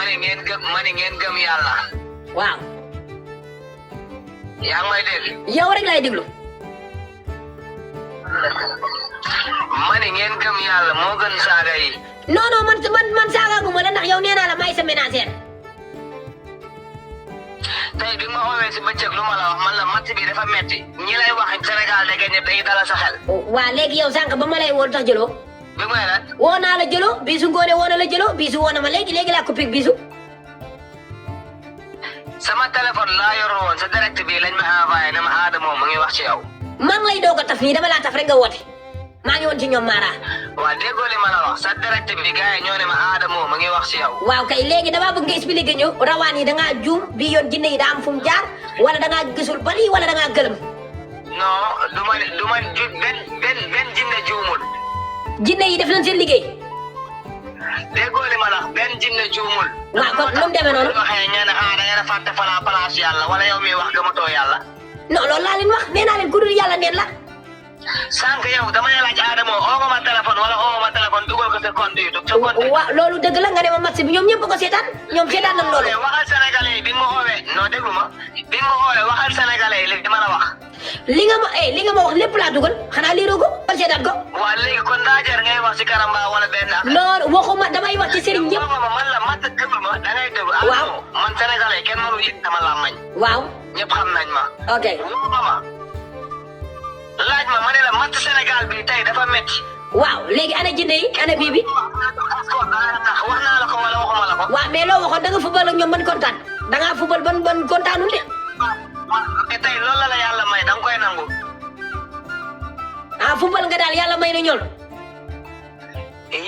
mani ngeen gëm yàlla. waaw. yaa ngi may dégg. yow rek laay déglu. mani ngeen gëm yàlla moo gën saaga yi. non non man saagaaguma la ndax yow nee naa la may sa ménagère. tey bi ma woowee si bëccëg lu ma la wax man la match bi dafa metti ñi lay wax Sénégal da ngeen ñëpp dañuy dalal sa xel. waa léegi yow sànq ba ma lay woon tax jëloo. bi mooy lan. woo naa la jëloo bisu ngoone woo na la jëloo bisu woo na ma léegi laa ko pig bisu. sama téléphone laa yoroon woon sa direct bi lañ ma envoyé ne ma Adamo mu ngi wax ci yow. maa ngi lay doog a taf nii dama laa taf rek nga woote maa ngi woon ci ñoom Mara. waa déggoo li ma la wax sa direct bi gars yi ñoo ne ma Adamo mu ngi wax ci yow. waaw kay léegi damaa bëgg nga expliqué ñu rawaan yi da ngaa juum bii yoon jinne yi daa am fu mu jaar wala da ngaa gisul bari wala da ngaa gëlëm. non du ma ju benn jinne juumul. jinne yi def nañ seen liggéey. déggoo li ma la wax benn jinne juumul. waaw kon nu mu demee noonu. waxee ñee ne da ngeen a fàtte place yàlla wala yow mi wax gëmatoo yàlla. non loolu laa leen wax nee naa leen ku dul yàlla neen la. sànq yow dama ne laaj Adamo oo ma téléphone wala oo ma téléphone dugal ko sa compte YouTube sa compte. waaw loolu dëgg la nga ne ma match bi ñoom ñëpp ko seetaan ñoom seetaan nañ loolu. waxal sénégalais yi bi ma oowee non déglu ma bi ma oowee waxal sénégalais yi li ma la wax. li nga ma wax lépp laa dugal xanaa liiroo ko wala seetaan ko. waa léegi kon daa jar ngay wax si Karamba wala benn affaire. non waxuma damay wax ci sëriñ ñëpp. man la mat déglu ma da ngay déglu. waaw man sénégalais kenn mënu yëg sama làmmañ. waaw. ñëpp xam nañ ma. ok. laaj ma ne la match Sénégal bi tey dafa métti. waaw léegi ana jinne yi ana bii bi. wax naa la ko wala waxuma la ko. waaw mais loo waxoon da nga fubal ak ñoom ban kontaan da ngaa fubal ban kontaanul de. te tey loolu la yàlla may da nga koy nangu. ah fubal nga daal yàlla may na ñool.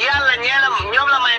yàlla ñoom la may